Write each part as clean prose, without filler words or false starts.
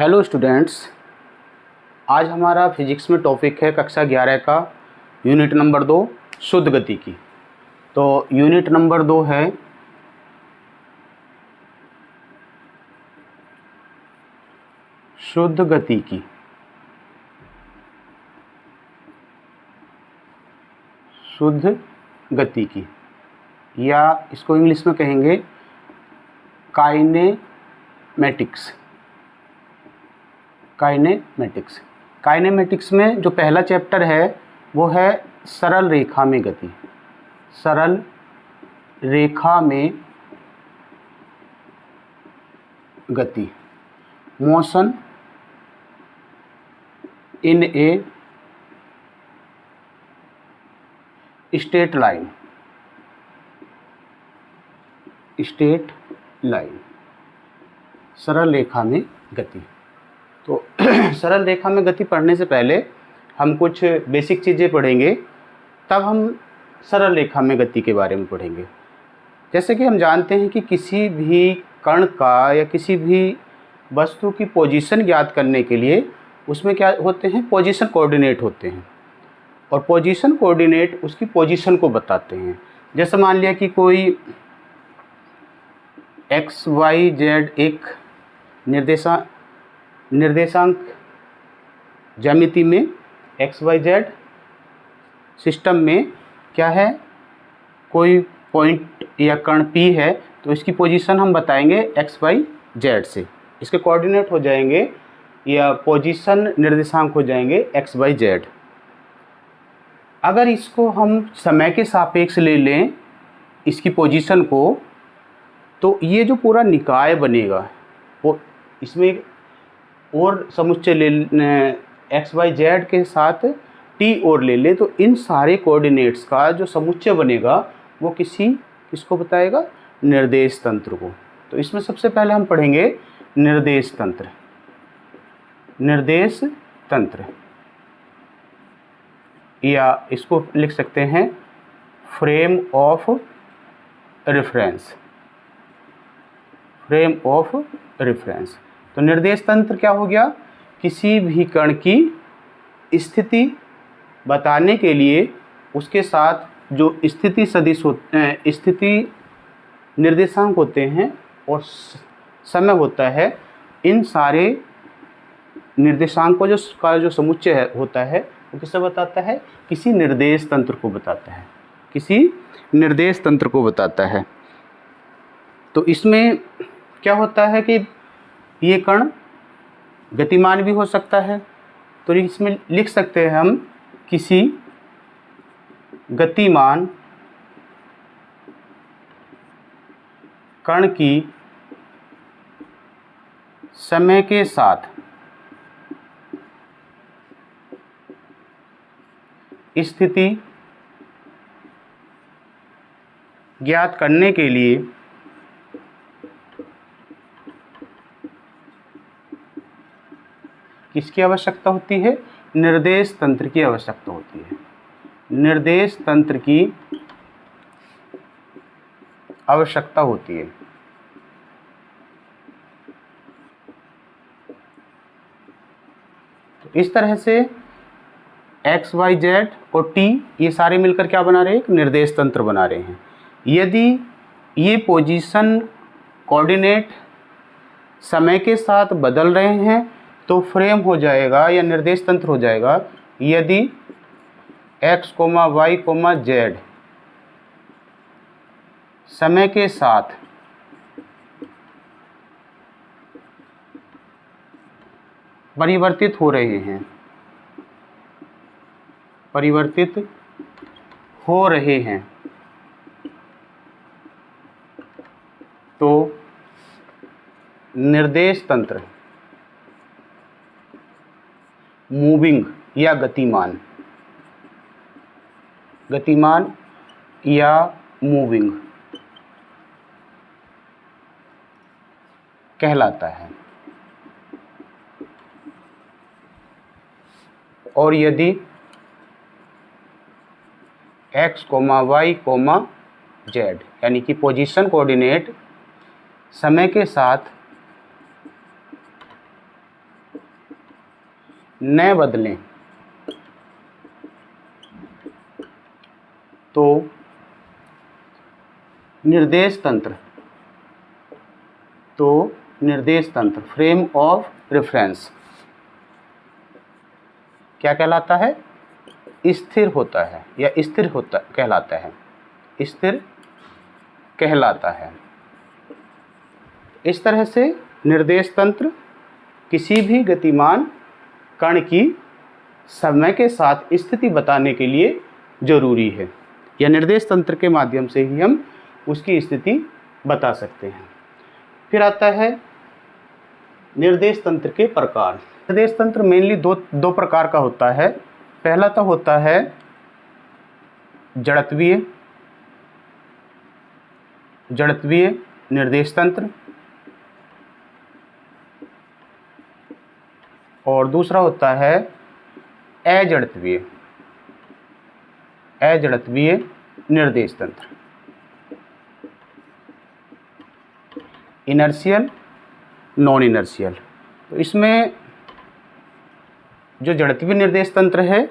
Hello students, आज हमारा physics में टॉपिक है कक्षा 11 का यूनिट नंबर 2 शुद्ध गति की। तो यूनिट नंबर 2 है शुद्ध गति की। शुद्ध गति की या इसको इंग्लिश में कहेंगे काइनेमेटिक्स। काइनेमेटिक्स में जो पहला चैप्टर है वो है सरल रेखा में गति। सरल रेखा में गति, motion in a straight line. सरल रेखा में गति। तो सरल रेखा में गति पढ़ने से पहले हम कुछ बेसिक चीज़ें पढ़ेंगे, तब हम सरल रेखा में गति के बारे में पढ़ेंगे। जैसे कि हम जानते हैं कि किसी भी कण का या किसी भी वस्तु की पोजीशन ज्ञात करने के लिए उसमें क्या होते हैं, पोजीशन कोऑर्डिनेट होते हैं। और पोजीशन कोऑर्डिनेट उसकी पोजीशन को बताते हैं। जैसे मान लिया कि कोई एक्स वाई जेड एक निर्देशांक ज्यामिति में एक्स वाई जेड सिस्टम में क्या है, कोई पॉइंट या कण P है, तो इसकी पोजीशन हम बताएंगे एक्स वाई जेड से। इसके कोऑर्डिनेट हो जाएंगे या पोजीशन निर्देशांक हो जाएंगे एक्स वाई जेड। अगर इसको हम समय के सापेक्ष ले लें इसकी पोजीशन को, तो ये जो पूरा निकाय बनेगा वो इसमें एक और समुच्चय ले एक्स वाई जेड के साथ टी और ले ले, तो इन सारे कोऑर्डिनेट्स का जो समुच्चय बनेगा वो किसको बताएगा, निर्देश तंत्र को। तो इसमें सबसे पहले हम पढ़ेंगे निर्देश तंत्र। निर्देश तंत्र या इसको लिख सकते हैं frame of reference. Frame of reference. तो निर्देश तंत्र क्या हो गया, किसी भी कण की स्थिति बताने के लिए उसके साथ जो स्थिति सदिश होते हैं, स्थिति निर्देशांक होते हैं और समय होता है, इन सारे निर्देशांकों का जो समुच्चय होता है वो किसे बताता है, किसी निर्देश तंत्र को बताता है। किसी निर्देश तंत्र को बताता है। तो इसमें क्या होता है कि ये कण गतिमान भी हो सकता है, तो इसमें लिख सकते हैं हम किसी गतिमान कण की समय के साथ स्थिति ज्ञात करने के लिए किसकी आवश्यकता होती है, निर्देश तंत्र की आवश्यकता होती है। निर्देश तंत्र की आवश्यकता होती है। तो इस तरह से एक्स वाई जेड और टी ये सारे मिलकर क्या बना रहे हैं, एक निर्देश तंत्र बना रहे हैं। यदि ये पोजीशन कोऑर्डिनेट समय के साथ बदल रहे हैं तो फ्रेम हो जाएगा या निर्देश तंत्र हो जाएगा यदि x, y, z समय के साथ परिवर्तित हो रहे हैं। परिवर्तित हो रहे हैं तो निर्देश तंत्र मूविंग या गतिमान या मूविंग कहलाता है। और यदि x, y, z यानी कि पोजीशन कोऑर्डिनेट समय के साथ न बदलें तो निर्देश तंत्र फ्रेम ऑफ रेफरेंस क्या कहलाता है? स्थिर होता है या कहलाता है, स्थिर कहलाता है। इस तरह से निर्देश तंत्र किसी भी गतिमान कण की समय के साथ स्थिति बताने के लिए जरूरी है, या निर्देश तंत्र के माध्यम से ही हम उसकी स्थिति बता सकते हैं। फिर आता है निर्देश तंत्र के प्रकार। निर्देश तंत्र मेनली दो प्रकार का होता है। पहला तो होता है जड़त्वीय निर्देश तंत्र, और दूसरा होता है अजड़त्वीय निर्देश तंत्र। Inertial, non inertial. तो इसमें जो जड़त्वीय निर्देश तंत्र है,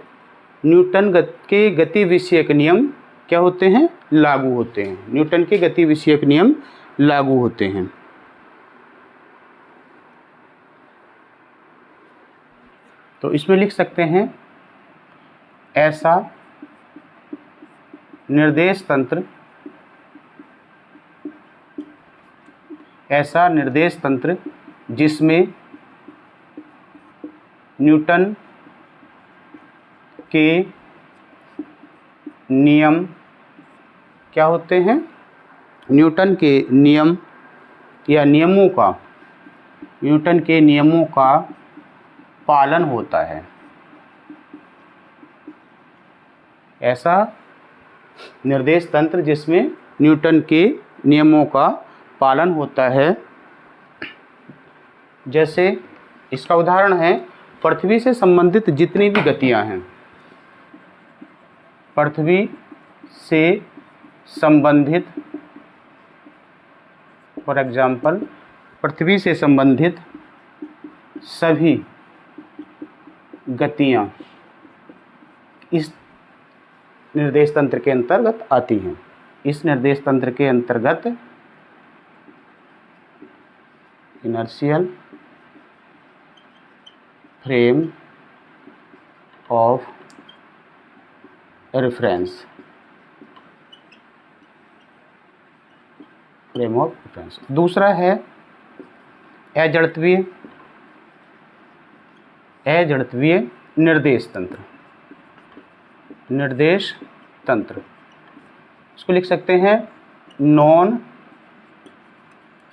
न्यूटन के गति विषयक नियम क्या होते हैं? लागू होते हैं। न्यूटन के गति विषयक नियम लागू होते हैं। तो इसमें लिख सकते हैं ऐसा निर्देश तंत्र जिसमें न्यूटन के नियम क्या होते हैं? न्यूटन के नियम या न्यूटन के नियमों का पालन होता है। ऐसा निर्देश तंत्र जिसमें न्यूटन के नियमों का पालन होता है। जैसे इसका उदाहरण है पृथ्वी से संबंधित जितनी भी गतियां हैं, पृथ्वी से संबंधित, फॉर एग्जाम्पल पृथ्वी से संबंधित सभी गतियां इस निर्देश तंत्र के अंतर्गत आती हैं। इस निर्देश तंत्र के अंतर्गत इनर्शियल फ्रेम ऑफ रेफरेंस दूसरा है अजड़त्वीय निर्देश तंत्र। इसको लिख सकते हैं non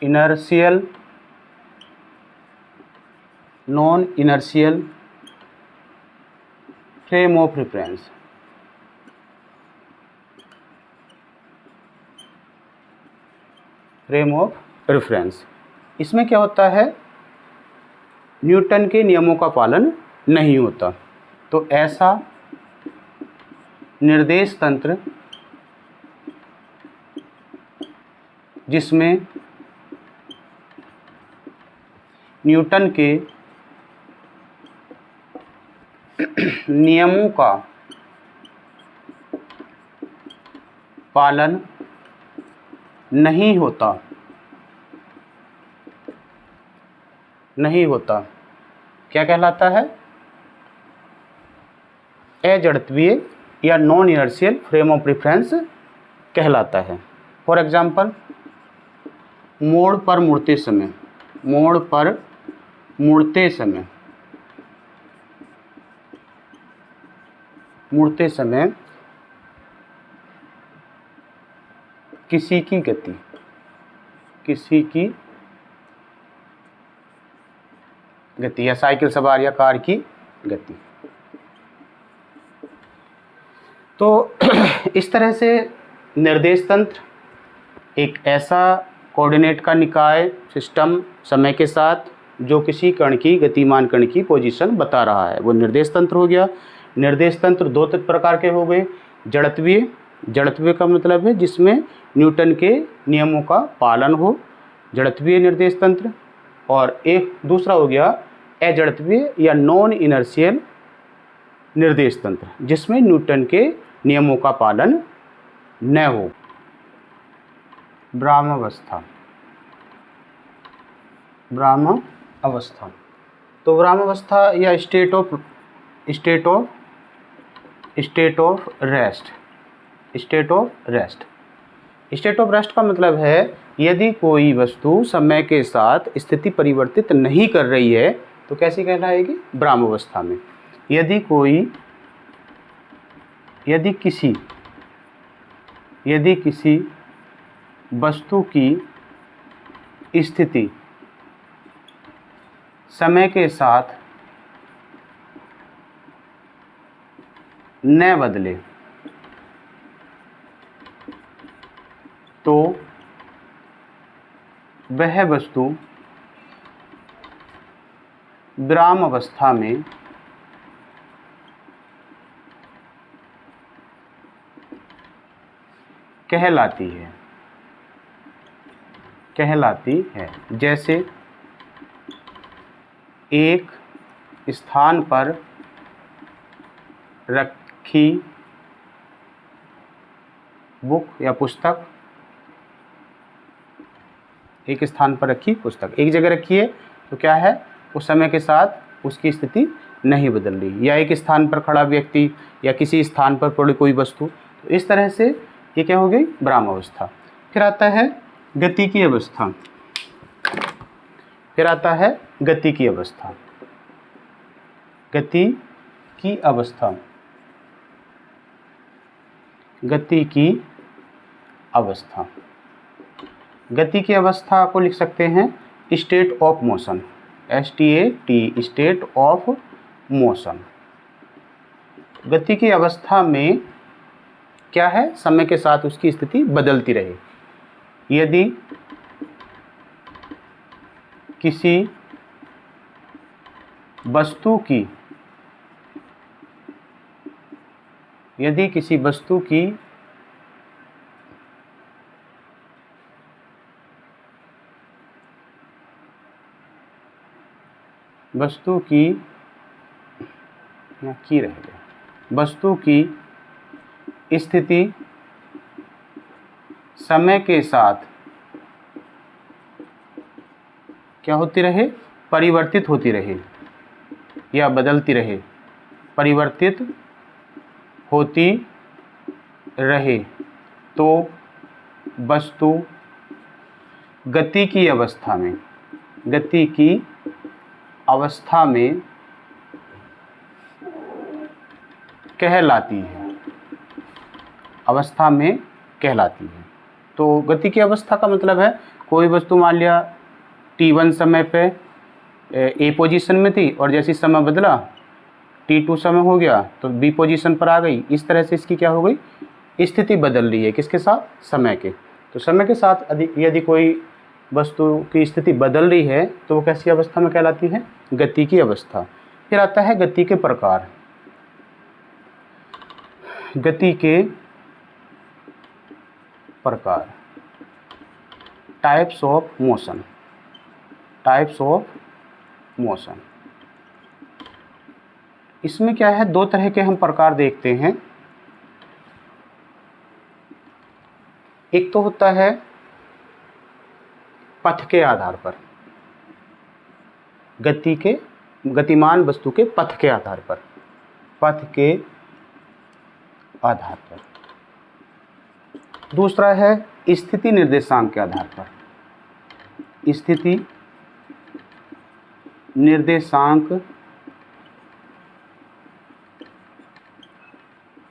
inertial frame of reference. इसमें क्या होता है? न्यूटन के नियमों का पालन नहीं होता। तो ऐसा निर्देश तंत्र जिसमें न्यूटन के नियमों का पालन नहीं होता क्या कहलाता है? अजड़त्वीय या non inertial frame of reference कहलाता है। फॉर एग्जाम्पल मोड़ पर मुड़ते समय किसी की गति या साइकिल सवार या कार की गति। तो इस तरह से निर्देश तंत्र एक ऐसा कोऑर्डिनेट का निकाय सिस्टम समय के साथ जो किसी गतिमान कण की पोजीशन बता रहा है, वो निर्देश तंत्र हो गया। निर्देश तंत्र दो प्रकार के हो गए। जड़त्वीय का मतलब है जिसमें न्यूटन के नियमों का पालन हो, जड़त्वीय निर्देश तंत्र। और एक दूसरा हो गया अजड़त्वीय या नॉन इनर्शियल निर्देश तंत्र, जिसमें न्यूटन के नियमों का पालन न हो। ब्राह्मावस्था। ब्राह्मावस्था, तो ब्राह्मावस्था या state of rest. State of rest का मतलब है यदि कोई वस्तु समय के साथ स्थिति परिवर्तित नहीं कर रही है तो कैसी कहलाएगी? ब्राह्मावस्था में। यदि किसी वस्तु की स्थिति समय के साथ न बदले तो वह वस्तु ब्राह्मावस्था में कहलाती है। जैसे एक स्थान पर रखी बुक या पुस्तक, एक स्थान पर रखी पुस्तक एक जगह रखी है तो क्या है, उस समय के साथ उसकी स्थिति नहीं बदल रही, या एक स्थान पर खड़ा व्यक्ति या किसी स्थान पर पड़ी कोई वस्तु, तो इस तरह से ये क्या हो गई? ब्राह्मावस्था। फिर आता है गति की अवस्था। गति की अवस्था को लिख सकते हैं state of motion, STAT, state of motion. गति की अवस्था में क्या है? समय के साथ उसकी स्थिति बदलती रहे। यदि किसी वस्तु की स्थिति समय के साथ क्या होती रहे? परिवर्तित होती रहे या बदलती रहे, परिवर्तित होती रहे, तो वस्तु गति की अवस्था में कहलाती है। तो गति की अवस्था का मतलब है कोई वस्तु मान लिया T1 समय पे A पोजीशन में थी और जैसे समय बदला T2 समय हो गया तो B पोजीशन पर आ गई। इस तरह से इसकी क्या हो गई? स्थिति बदल रही है। किसके साथ? समय के। तो समय के साथ यदि कोई वस्तु की स्थिति बदल रही है तो वो कैसी अवस्था में कहलाती है? गति की अवस्था। फिर आता है गति के प्रकार। Types of motion. इसमें क्या है? दो तरह के हम प्रकार देखते हैं। एक तो होता है पथ के आधार पर, गतिमान वस्तु के पथ के आधार पर। दूसरा है स्थिति निर्देशांक के आधार पर। स्थिति निर्देशांक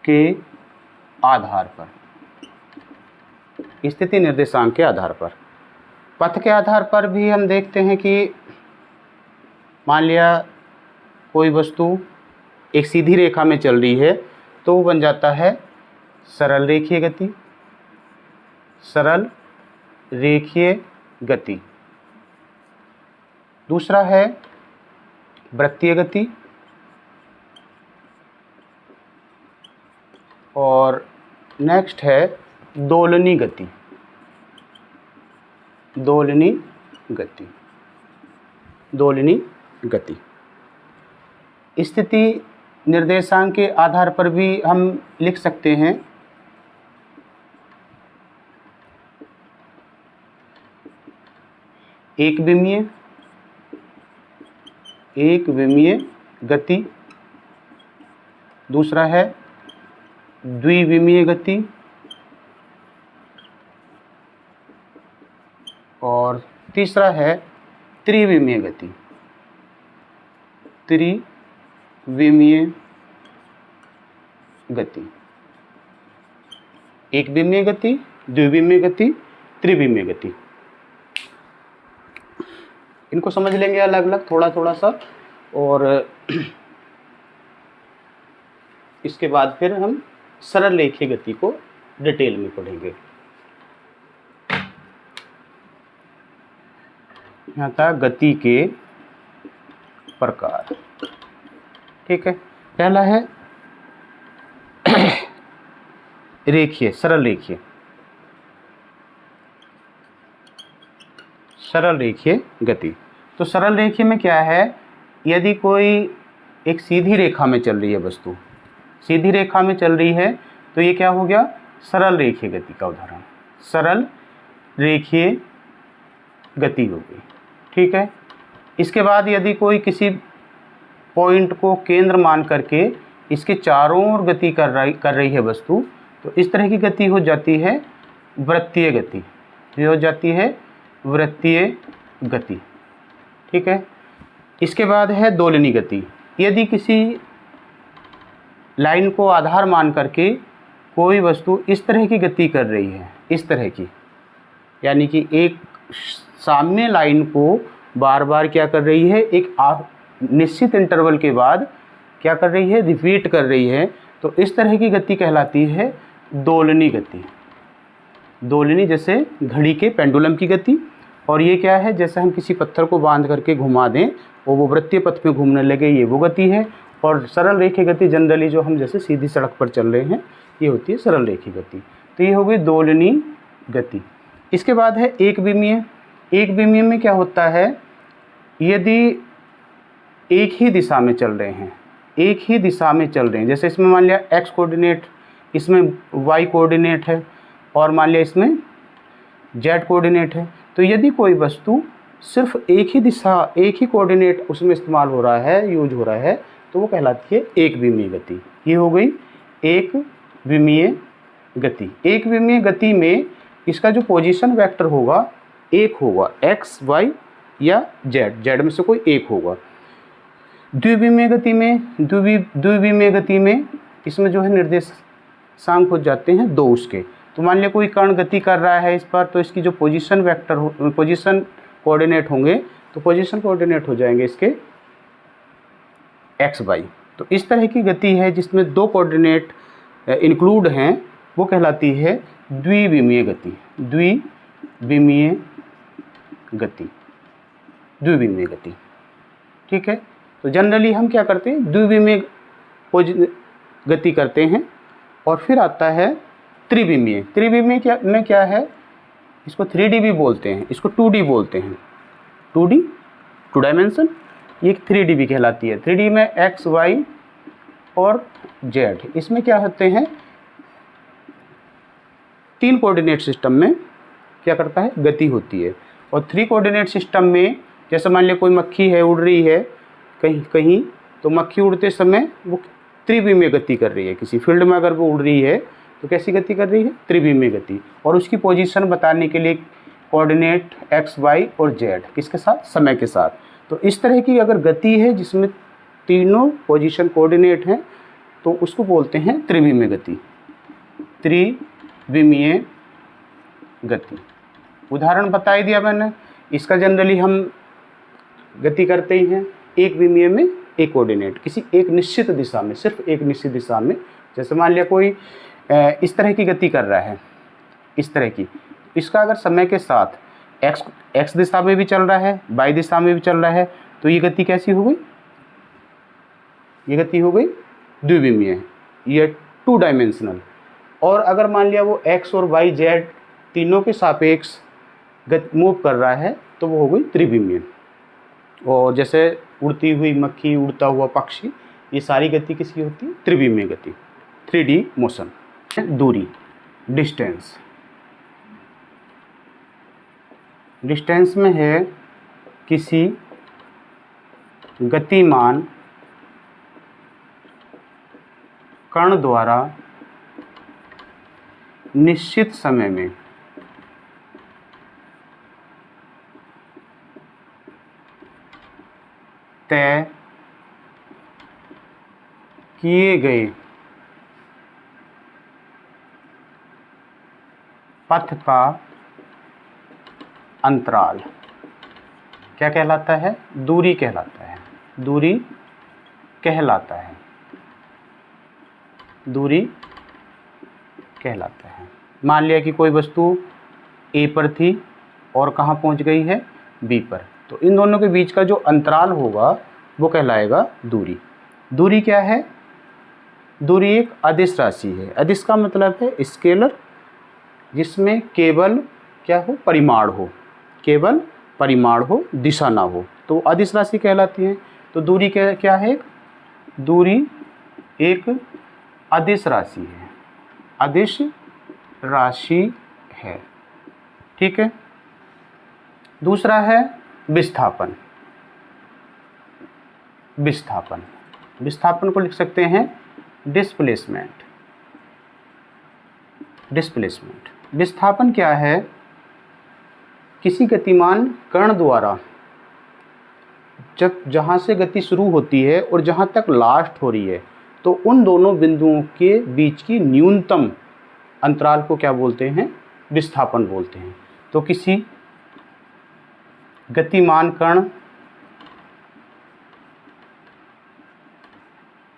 के आधार पर। पथ के आधार पर भी हम देखते हैं कि मान लिया कोई वस्तु एक सीधी रेखा में चल रही है तो वो बन जाता है सरल रेखीय गति। दूसरा है वृत्तीय गति और नेक्स्ट है दोलनी गति। स्थिति निर्देशांक के आधार पर भी हम लिख सकते हैं। एक विमीय गति, दूसरा है द्विविमीय गति, और तीसरा है त्रिविमीय गति। त्रिविमीय गति, एक विमीय गति, द्विविमीय गति, त्रिविमीय गति। इनको समझ लेंगे अलग अलग थोड़ा थोड़ा सा, और इसके बाद फिर हम सरल रेखीय गति को डिटेल में पढ़ेंगे। यहाँ था गति के प्रकार। ठीक है, पहला है रेखीय, सरल रेखीय। सरल रेखीय गति, तो सरल रेखीय में क्या है, यदि कोई एक सीधी रेखा में चल रही है वस्तु, सीधी रेखा में चल रही है, तो ये क्या हो गया, सरल रेखीय गति का उदाहरण। सरल रेखीय गति हो गई। ठीक है, इसके बाद यदि कोई किसी पॉइंट को केंद्र मान करके इसके चारों ओर गति कर रही है वस्तु, तो इस तरह की गति हो जाती है वृत्तीय गति। ये हो जाती है वृत्तीय गति। ठीक है, इसके बाद है दोलनी गति। यदि किसी लाइन को आधार मान करके कोई वस्तु इस तरह की गति कर रही है, इस तरह की, यानी कि एक सामने लाइन को बार बार क्या कर रही है, एक निश्चित इंटरवल के बाद क्या कर रही है, रिपीट कर रही है, तो इस तरह की गति कहलाती है दोलनी गति। दोलनी जैसे घड़ी के पेंडुलम की गति, और ये क्या है, जैसे हम किसी पत्थर को बांध करके घुमा दें और वो वृत्तीय पथ में घूमने लगे, ये वो गति है। और सरल रेखीय गति जनरली जो हम जैसे सीधी सड़क पर चल रहे हैं, ये होती है सरल रेखीय गति। तो ये हो गई दोलनी गति। इसके बाद है एक विमीय। एक विमीय में क्या होता है, यदि एक ही दिशा में चल रहे हैं, एक ही दिशा में चल रहे हैं, जैसे इसमें मान लिया एक्स कोऑर्डिनेट, इसमें वाई कोऑर्डिनेट है, और मान लिया इसमें जेड कोऑर्डिनेट है, तो यदि कोई वस्तु सिर्फ एक ही दिशा, एक ही कोऑर्डिनेट उसमें इस्तेमाल हो रहा है, यूज हो रहा है, तो वो कहलाती है एक विमीय गति। ये हो गई एक विमीय गति। एक विमीय गति में इसका जो पोजीशन वेक्टर होगा एक होगा, एक्स वाई या जेड, जेड में से कोई एक होगा। द्विविमीय गति में, द्विविमीय गति में इसमें जो है निर्देशांक हो जाते हैं दो उसके। तो मान लिया कोई कण गति कर रहा है इस पर, तो इसकी जो पोजीशन वेक्टर पोजीशन कोऑर्डिनेट होंगे, तो पोजीशन कोऑर्डिनेट हो जाएंगे इसके एक्स वाई। तो इस तरह की गति है जिसमें दो कोऑर्डिनेट इंक्लूड हैं, वो कहलाती है द्विविमीय गति। द्विविमीय गति, द्विविमीय गति। ठीक है, तो जनरली हम क्या करते हैं, द्विविमीय गति करते हैं, और फिर आता है त्रिविमीय। त्रिविमीय में क्या है, इसको 3D भी बोलते हैं, इसको 2D बोलते हैं। 2D, 2 डायमेंशन, ये 3D भी कहलाती है। 3D में एक्स वाई और जेड, इसमें क्या होते हैं, तीन कोऑर्डिनेट सिस्टम में क्या करता है, गति होती है। और 3 कोऑर्डिनेट सिस्टम में जैसे मान लिया कोई मक्खी है, उड़ रही है कहीं कहीं, तो मक्खी उड़ते समय वो त्रिविमीय गति कर रही है। किसी फील्ड में अगर वो उड़ रही है तो कैसी गति कर रही है, त्रिविमीय गति। और उसकी पोजीशन बताने के लिए कोऑर्डिनेट एक्स वाई और जेड, किसके साथ, समय के साथ। तो इस तरह की अगर गति है जिसमें तीनों पोजीशन कोऑर्डिनेट हैं, तो उसको बोलते हैं त्रिविमीय गति। त्रिविमीय गति उदाहरण बता ही दिया मैंने। इसका जनरली हम गति करते ही हैं एक विमीय में एक कोऑर्डिनेट, किसी एक निश्चित दिशा में, सिर्फ एक निश्चित दिशा में। जैसे मान लिया कोई इस तरह की गति कर रहा है, इस तरह की, इसका अगर समय के साथ एक्स दिशा में भी चल रहा है, वाई दिशा में भी चल रहा है, तो ये गति कैसी हो गई, ये गति हो गई द्विविमीय, ये 2 डायमेंशनल। और अगर मान लिया वो एक्स और वाई जेड तीनों के सापेक्ष मूव कर रहा है, तो वो हो गई त्रिविमीय। और जैसे उड़ती हुई मक्खी, उड़ता हुआ पक्षी, ये सारी गति किसकी होती है? त्रिविमीय गति, 3D मोशन। दूरी, डिस्टेंस, डिस्टेंस में है किसी गतिमान कण द्वारा निश्चित समय में तय किए गए पथ का अंतराल क्या कहलाता है? दूरी कहलाता है। दूरी कहलाता है, दूरी कहलाता है। मान लिया कि कोई वस्तु ए पर थी और कहाँ पहुँच गई है? बी पर, तो इन दोनों के बीच का जो अंतराल होगा वो कहलाएगा दूरी। दूरी क्या है? दूरी एक अदिश राशि है। अदिश का मतलब है स्केलर, जिसमें केवल क्या हो? परिमाण हो, केवल परिमाण हो, दिशा ना हो, तो अदिश राशि कहलाती है। तो दूरी क्या है? दूरी एक अदिश राशि है, अदिश राशि है। ठीक है। दूसरा है विस्थापन। विस्थापन, विस्थापन को लिख सकते हैं डिस्प्लेसमेंट। डिस्प्लेसमेंट, विस्थापन क्या है? किसी गतिमान कण द्वारा जहाँ से गति शुरू होती है और जहाँ तक लास्ट हो रही है, तो उन दोनों बिंदुओं के बीच की न्यूनतम अंतराल को क्या बोलते हैं? विस्थापन बोलते हैं। तो किसी गतिमान कण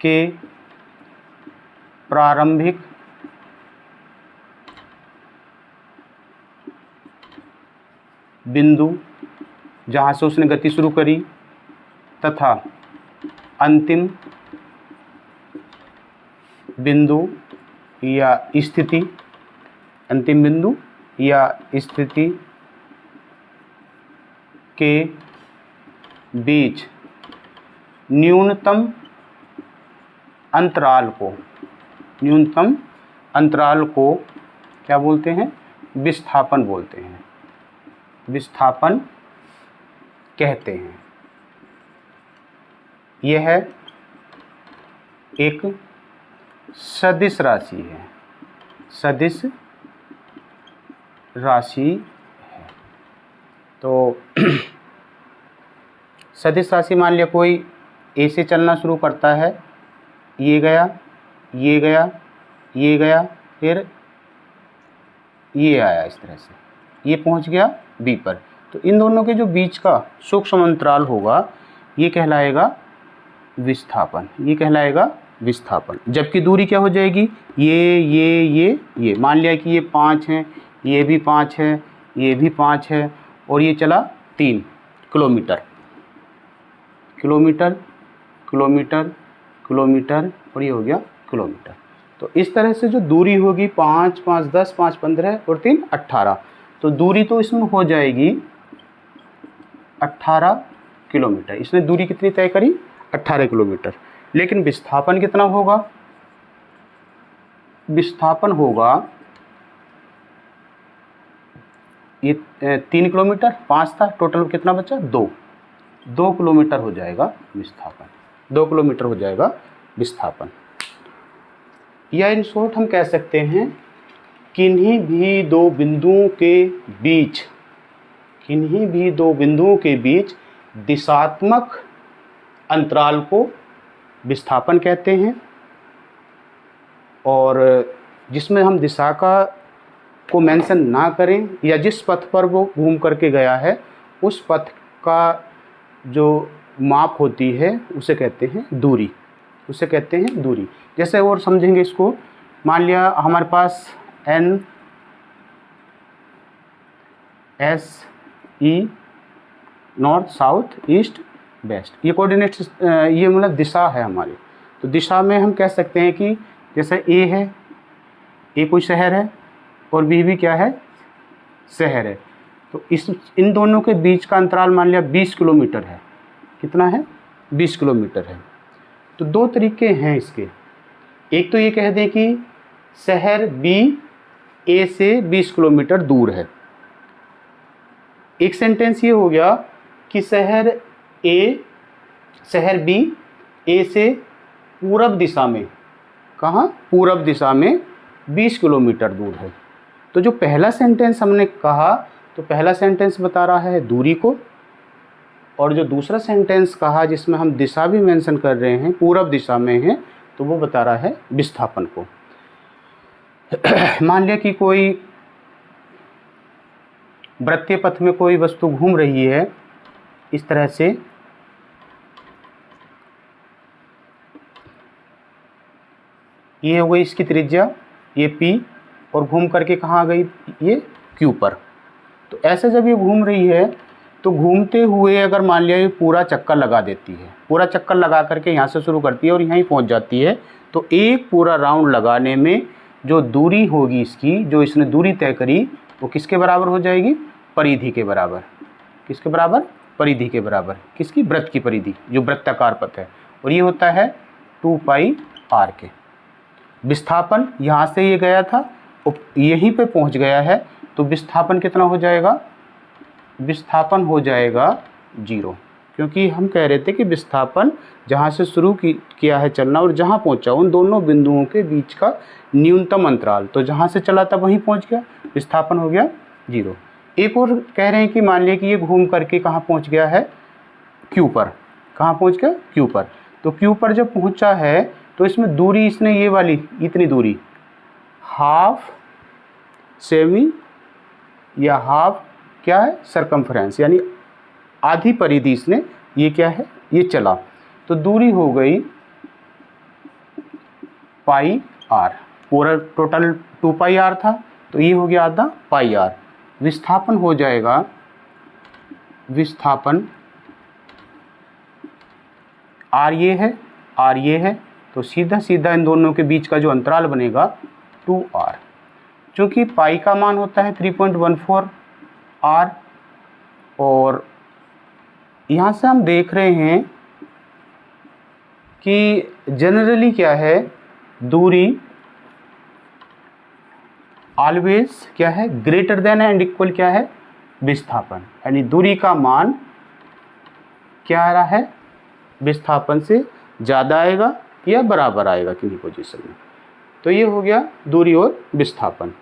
के प्रारंभिक बिंदु जहाँ से उसने गति शुरू करी तथा अंतिम बिंदु या स्थिति, अंतिम बिंदु या स्थिति के बीच न्यूनतम अंतराल को क्या बोलते हैं? विस्थापन बोलते हैं, विस्थापन कहते हैं। यह एक सदिश राशि है, सदिश राशि है। तो सदिश राशि मान लिया कोई ए से चलना शुरू करता है, ये गया, ये गया, ये गया, फिर ये आया, इस तरह से ये पहुंच गया बी पर। तो इन दोनों के जो बीच का सूक्ष्म अंतराल होगा ये कहलाएगा विस्थापन, ये कहलाएगा विस्थापन। जबकि दूरी क्या हो जाएगी? ये मान लिया कि ये 5 है, ये भी 5 है, ये भी 5 है, और ये चला 3 किलोमीटर, किलोमीटर, किलोमीटर, किलोमीटर, और ये हो गया किलोमीटर। तो इस तरह से जो दूरी होगी 5, 5, 10, 5, 15 और 3, 18। तो दूरी तो इसमें हो जाएगी 18 किलोमीटर। इसने दूरी कितनी तय करी? 18 किलोमीटर। लेकिन विस्थापन कितना होगा? विस्थापन होगा ये 3 किलोमीटर, 5 था, टोटल कितना बचा? 2 किलोमीटर हो जाएगा विस्थापन, 2 किलोमीटर हो जाएगा विस्थापन। या इन शॉर्ट हम कह सकते हैं किन्हीं भी दो बिंदुओं के बीच दिशात्मक अंतराल को विस्थापन कहते हैं। और जिसमें हम दिशा को मेंशन ना करें या जिस पथ पर वो घूम करके गया है उस पथ का जो माप होती है उसे कहते हैं दूरी, उसे कहते हैं दूरी। जैसे और समझेंगे इसको, मान लिया हमारे पास NS E north, south, east, west, ये कोऑर्डिनेट्स, ये मतलब दिशा है हमारी। तो दिशा में हम कह सकते हैं कि जैसे A है, A कोई शहर है और B भी क्या है? शहर है। तो इन दोनों के बीच का अंतराल मान लिया 20 किलोमीटर है। कितना है? 20 किलोमीटर है। तो दो तरीके हैं इसके। एक तो ये कह दें कि शहर बी ए से 20 किलोमीटर दूर है। एक सेंटेंस ये हो गया कि शहर बी ए से पूरब दिशा में, कहाँ, पूरब दिशा में 20 किलोमीटर दूर है। तो जो पहला सेंटेंस हमने कहा, तो पहला सेंटेंस बता रहा है दूरी को, और जो दूसरा सेंटेंस कहा जिसमें हम दिशा भी मेंशन कर रहे हैं, पूरब दिशा में है, तो वो बता रहा है विस्थापन को। मान लिया कि कोई वृत्तीय पथ में कोई वस्तु घूम रही है इस तरह से, ये हो गई इसकी त्रिज्या, ये P, और घूम करके कहाँ आ गई, ये Q पर। तो ऐसे जब ये घूम रही है तो घूमते हुए अगर मान लिया ये पूरा चक्कर लगा देती है, पूरा चक्कर लगा करके यहाँ से शुरू करती है और यहीं पहुँच जाती है, तो एक पूरा राउंड लगाने में जो दूरी होगी इसकी, जो इसने दूरी तय करी, वो किसके बराबर हो जाएगी, परिधि के बराबर। किसके बराबर, परिधि के बराबर। किसकी, वृत्त की परिधि, जो वृत्ताकार पथ है, और ये होता है 2πr के। विस्थापन यहाँ से ये गया था, यहीं पे पहुँच गया है, तो विस्थापन कितना हो जाएगा, विस्थापन हो जाएगा 0, क्योंकि हम कह रहे थे कि विस्थापन जहाँ से शुरू किया है चलना और जहाँ पहुँचा, उन दोनों बिंदुओं के बीच का न्यूनतम अंतराल, तो जहाँ से चला था वहीं पहुँच गया, विस्थापन हो गया 0। एक और कह रहे हैं कि मान लिया कि ये घूम करके कहाँ पहुँच गया है, Q पर। कहाँ पहुँच गया, Q पर। तो Q पर जब पहुँचा है तो इसमें दूरी इसने ये वाली, इतनी दूरी, हाफ सेमी या हाफ क्या है, सरकमफ्रेंस, यानी आधी परिधि इसने ये क्या है, ये चला। तो दूरी हो गई πr, पूरा टोटल 2πr था, तो ये हो गया आधा πr। विस्थापन हो जाएगा, विस्थापन r ये है, तो सीधा सीधा इन दोनों के बीच का जो अंतराल बनेगा 2r। चूँकि पाई का मान होता है 3.14 r, और यहाँ से हम देख रहे हैं कि जनरली क्या है, दूरी ऑलवेज क्या है, ग्रेटर देन एंड इक्वल क्या है, विस्थापन, यानी दूरी का मान क्या आ रहा है, विस्थापन से ज़्यादा आएगा या बराबर आएगा किसी पोजीशन में। तो ये हो गया दूरी और विस्थापन।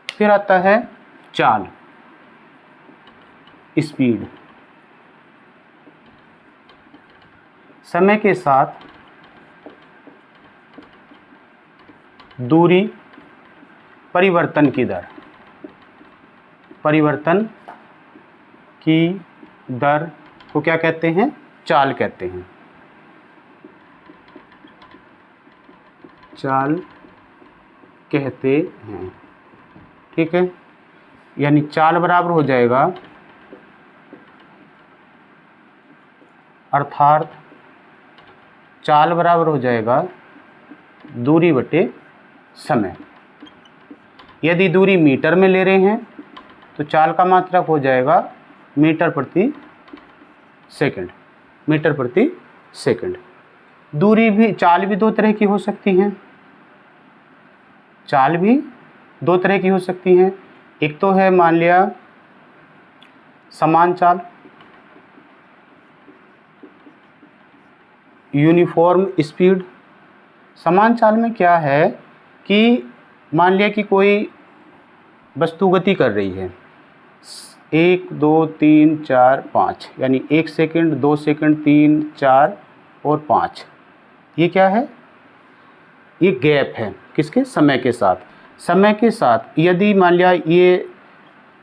फिर आता है चाल, स्पीड। समय के साथ दूरी परिवर्तन की दर, परिवर्तन की दर को क्या कहते हैं, चाल कहते हैं। चाल कहते हैं, ठीक है। यानी चाल बराबर हो जाएगा, अर्थात चाल बराबर हो जाएगा दूरी बटे समय। यदि दूरी मीटर में ले रहे हैं तो चाल का मात्रक हो जाएगा मीटर प्रति सेकंड, मीटर प्रति सेकंड। दूरी भी, चाल भी दो तरह की हो सकती हैं, चाल भी दो तरह की हो सकती हैं। एक तो है मान लिया समान चाल, यूनिफॉर्म स्पीड। समान चाल में क्या है कि मान लिया कि कोई वस्तु गति कर रही है 1 2 3 4 5, यानी 1 सेकंड, 2 सेकंड, 3 4 और 5। ये क्या है, ये गैप है किसके, समय के साथ। समय के साथ यदि मान लिया ये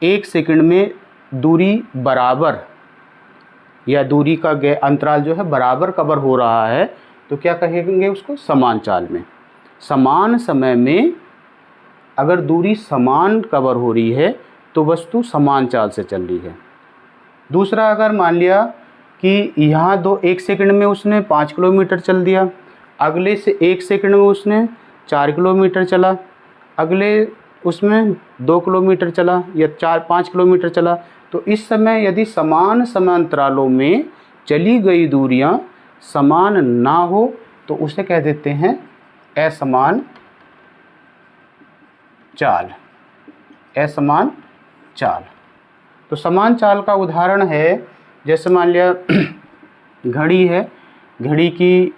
1 सेकंड में दूरी बराबर, या दूरी का अंतराल जो है बराबर कवर हो रहा है, तो क्या कहेंगे उसको, समान चाल में। समान समय में अगर दूरी समान कवर हो रही है तो वस्तु समान चाल से चल रही है। दूसरा, अगर मान लिया कि यहाँ 1 सेकंड में उसने 5 किलोमीटर चल दिया, अगले से 1 सेकंड में उसने 4 किलोमीटर चला, अगले उसमें 2 किलोमीटर चला या 4-5 किलोमीटर चला, तो इस समय यदि समान समय अंतरालों में चली गई दूरियां समान ना हो तो उसे कह देते हैं असमान चाल, असमान चाल। तो समान चाल का उदाहरण है, जैसे मान लिया घड़ी है, घड़ी की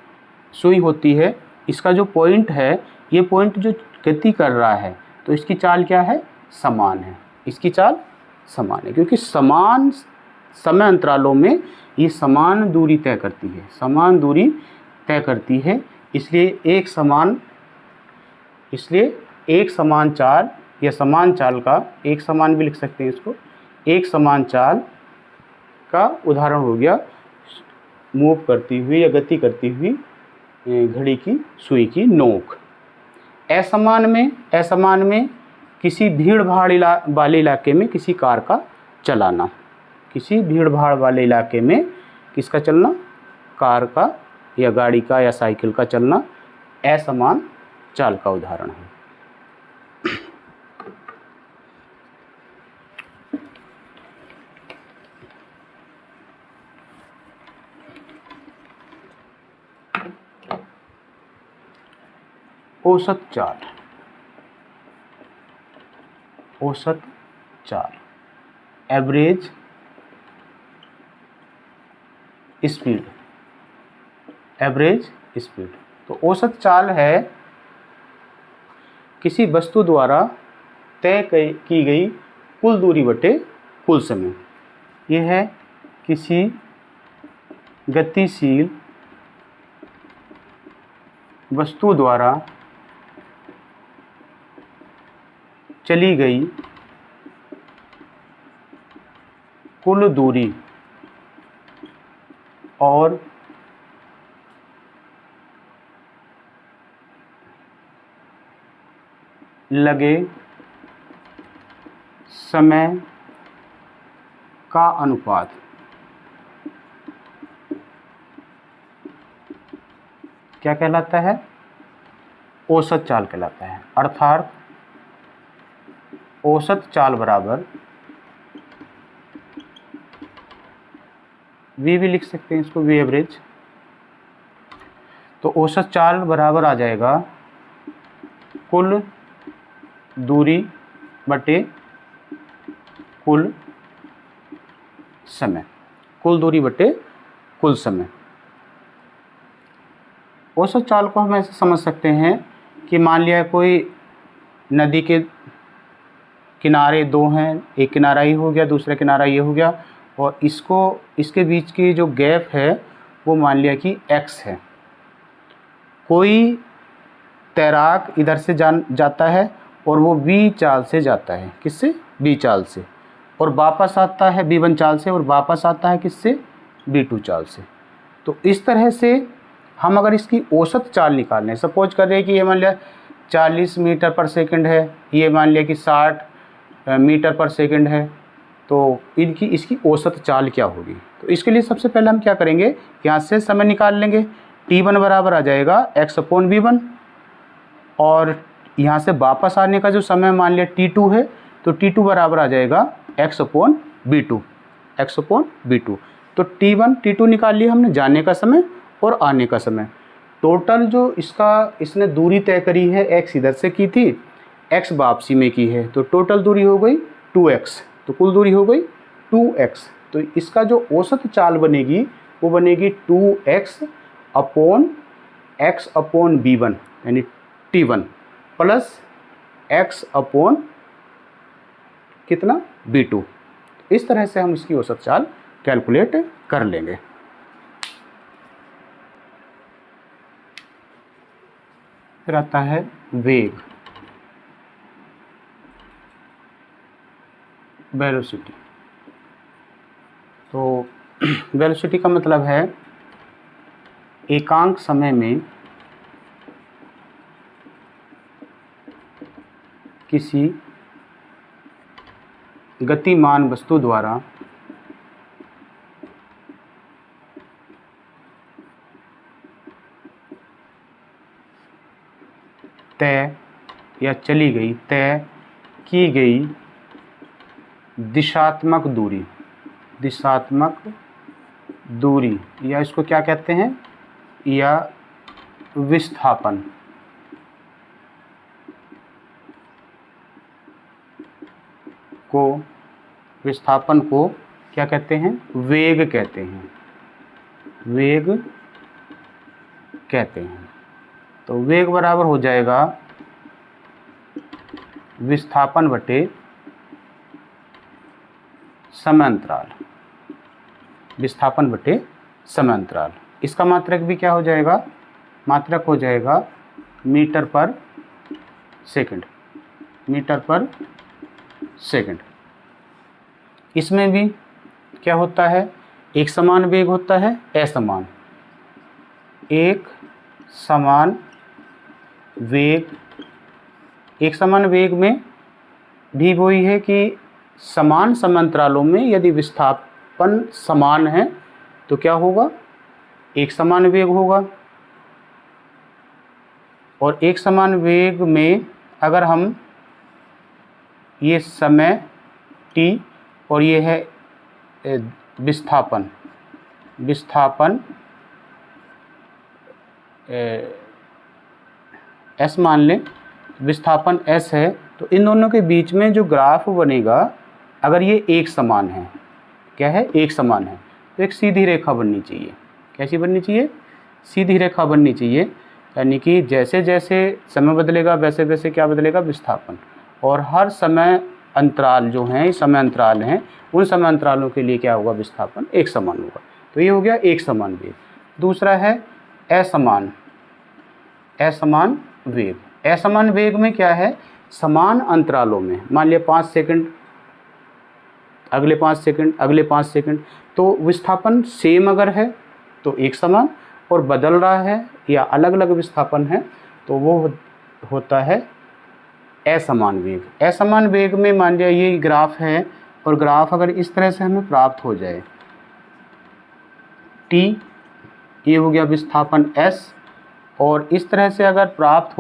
सुई होती है, इसका जो पॉइंट है, ये पॉइंट जो गति कर रहा है तो इसकी चाल क्या है, समान है, इसकी चाल समान है, क्योंकि समान समय अंतरालों में ये समान दूरी तय करती है, समान दूरी तय करती है। इसलिए एक समान चाल या समान चाल का, एक समान भी लिख सकते हैं इसको, एक समान चाल का उदाहरण हो गया मूव करती हुई या गति करती हुई घड़ी की सुई की नोक। असमान में किसी भीड़ भाड़ वाले इलाके में किसी कार का चलाना, किसी भीड़ भाड़ वाले इलाके में किसका चलना, कार का या गाड़ी का या साइकिल का चलना असमान चाल का उदाहरण है। औसत चाल, औसत चाल, एवरेज स्पीड, एवरेज स्पीड। तो औसत चाल है किसी वस्तु द्वारा तय की गई कुल दूरी बटे कुल समय। यह है किसी गतिशील वस्तु द्वारा चली गई कुल दूरी और लगे समय का अनुपात क्या कहलाता है, औसत चाल कहलाता है। अर्थात औसत चाल बराबर वी भी लिख सकते हैं इसको, वी एवरेज। तो औसत चाल बराबर आ जाएगा कुल दूरी बटे कुल समय, कुल दूरी बटे कुल समय। औसत चाल को हम ऐसे समझ सकते हैं कि मान लिया कोई नदी के किनारे दो हैं, एक किनारा ये हो गया, दूसरा किनारा ये हो गया, और इसके बीच की जो गैप है वो मान लिया कि x है। कोई तैराक इधर से जाता है और वो v चाल से जाता है, किससे, v चाल से, और वापस आता है v1 चाल से, और वापस आता है किससे, v2 चाल से। तो इस तरह से हम अगर इसकी औसत चाल निकाल लें, सपोज कर रहे हैं कि ये मान लिया 40 मीटर पर सेकंड है, ये मान लिया कि 60 मीटर पर सेकंड है, तो इसकी औसत चाल क्या होगी। तो इसके लिए सबसे पहले हम क्या करेंगे, यहाँ से समय निकाल लेंगे। t1 बराबर आ जाएगा x/v1, और यहाँ से वापस आने का जो समय मान लिया t2 है, तो t2 बराबर आ जाएगा x/v2, x/v2। तो t1 t2 निकाल लिया हमने, जाने का समय और आने का समय। टोटल जो इसने दूरी तय करी है, x इधर से की थी, x वापसी में की है, तो टोटल दूरी हो गई 2x, तो कुल दूरी हो गई 2x। तो इसका जो औसत चाल बनेगी वो बनेगी 2x अपॉन x/v1 यानी t1 प्लस x अपॉन कितना, v2। इस तरह से हम इसकी औसत चाल कैलकुलेट कर लेंगे। फिर आता है वेग, वेलोसिटी। तो वेलोसिटी का मतलब है एकांक समय में किसी गतिमान वस्तु द्वारा तय या चली गई, तय की गई दिशात्मक दूरी या इसको क्या कहते हैं, या विस्थापन को क्या कहते हैं, वेग कहते हैं। तो वेग बराबर हो जाएगा विस्थापन बटे समय अंतराल। इसका मात्रक भी क्या हो जाएगा, मात्रक हो जाएगा मीटर पर सेकंड। इसमें भी क्या होता है, एक समान वेग होता है, असमान। एक समान वेग में भी वही है कि समान समांतरालों में यदि विस्थापन समान है तो क्या होगा, एक समान वेग होगा। और एक समान वेग में अगर हम ये समय t और ये है विस्थापन s मान लें, विस्थापन s है, तो इन दोनों के बीच में जो ग्राफ बनेगा, अगर ये एक समान है, क्या है, एक समान है, तो एक सीधी रेखा बननी चाहिए। कैसी बननी चाहिए, सीधी रेखा बननी चाहिए। यानी कि जैसे जैसे समय बदलेगा वैसे वैसे क्या बदलेगा, विस्थापन। और हर समय अंतराल जो हैं, समय अंतराल हैं, उन समय अंतरालों के लिए क्या होगा, विस्थापन एक समान होगा। तो ये हो गया एक समान वेग। दूसरा है असमान वेग। असमान वेग में क्या है, समान अंतरालों में, मान लिया 5 सेकंड, अगले 5 सेकंड, अगले 5 सेकंड, तो विस्थापन सेम अगर है तो एक समान, और बदल रहा है या अलग अलग विस्थापन है तो वो होता है असमान वेग। असमान वेग में मान लिया ये ग्राफ है, और ग्राफ अगर इस तरह से हमें प्राप्त हो जाए, t ये हो गया विस्थापन s, और इस तरह से अगर प्राप्त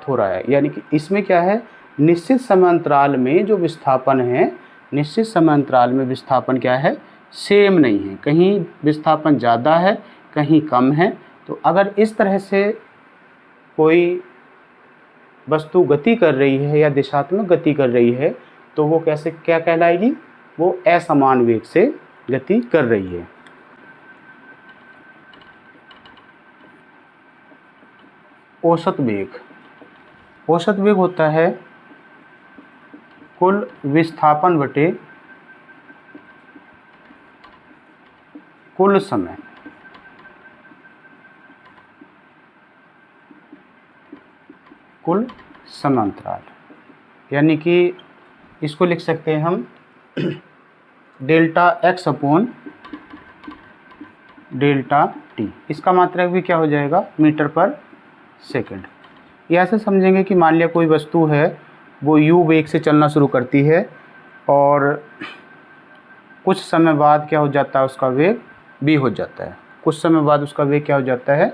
हो रहा है, यानी कि इसमें क्या है, निश्चित समय अंतराल में जो विस्थापन है, निश्चित समय अंतराल में विस्थापन क्या है, सेम नहीं है, कहीं विस्थापन ज़्यादा है, कहीं कम है। तो अगर इस तरह से कोई वस्तु गति कर रही है या दिशात्मक गति कर रही है तो वो कैसे क्या कहलाएगी, वो असमान वेग से गति कर रही है। औसत वेग होता है कुल विस्थापन बटे कुल समय। कुल समांतराल, यानी कि इसको लिख सकते हैं हम delta x upon delta t। इसका मात्रक भी क्या हो जाएगा, मीटर पर सेकंड। ये ऐसे समझेंगे कि मान लिया कोई वस्तु है, वो u वेग से चलना शुरू करती है, और कुछ समय बाद क्या हो जाता है, उसका वेग v हो जाता है। कुछ समय बाद उसका वेग क्या हो जाता है,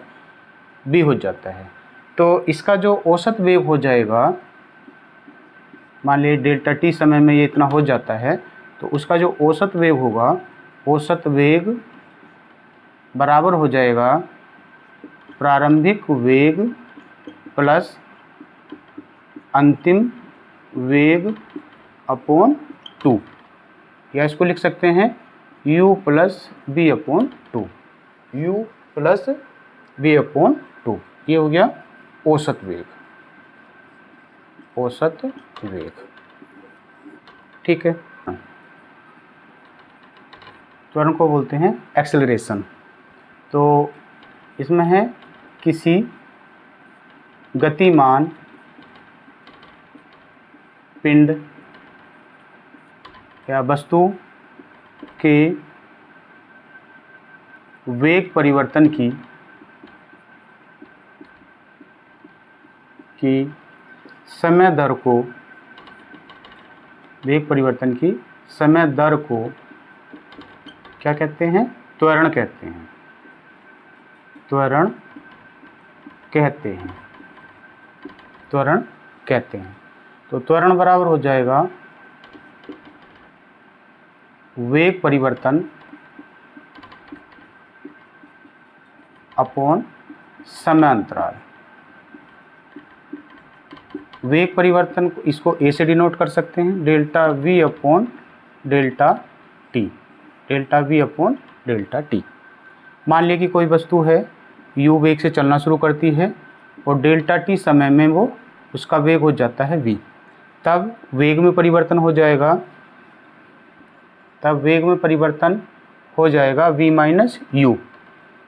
v हो जाता है। तो इसका जो औसत वेग हो जाएगा, मान लीजिए डेल्टा t समय में ये इतना हो जाता है, तो उसका जो औसत वेग होगा, औसत वेग बराबर हो जाएगा प्रारंभिक वेग प्लस अंतिम वेग अपॉन 2, या इसको लिख सकते हैं u प्लस v अपॉन 2, ये हो गया औसत वेग। ठीक है। त्वरण को बोलते हैं एक्सेलरेशन। तो इसमें है किसी गतिमान पिंड या वस्तु के वेग परिवर्तन की समय दर को, वेग परिवर्तन की समय दर को क्या कहते हैं, त्वरण कहते हैं। त्वरण कहते हैं। तो त्वरण बराबर हो जाएगा वेग परिवर्तन अपॉन समय अंतराल। वेग परिवर्तन इसको ए से डिनोट कर सकते हैं, delta we upon delta T, delta we upon delta T. मान लिया कि कोई वस्तु है यू वेग से चलना शुरू करती है और डेल्टा टी समय में वो उसका वेग हो जाता है वी, तब वेग में परिवर्तन हो जाएगा, वी माइनस यू।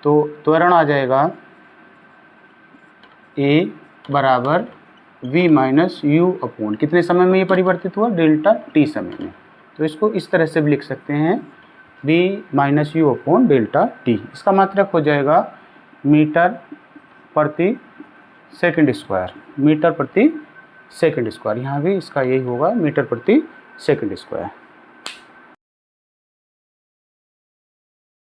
तो त्वरण आ जाएगा ए बराबर वी माइनस यू अपॉन कितने समय में ये परिवर्तित हुआ, डेल्टा टी समय में। तो इसको इस तरह से भी लिख सकते हैं, V minus U upon delta T. इसका मात्रक हो जाएगा मीटर प्रति सेकंड स्क्वायर, मीटर प्रति सेकंड स्क्वायर। यहाँ भी इसका यही होगा मीटर प्रति सेकंड स्क्वायर।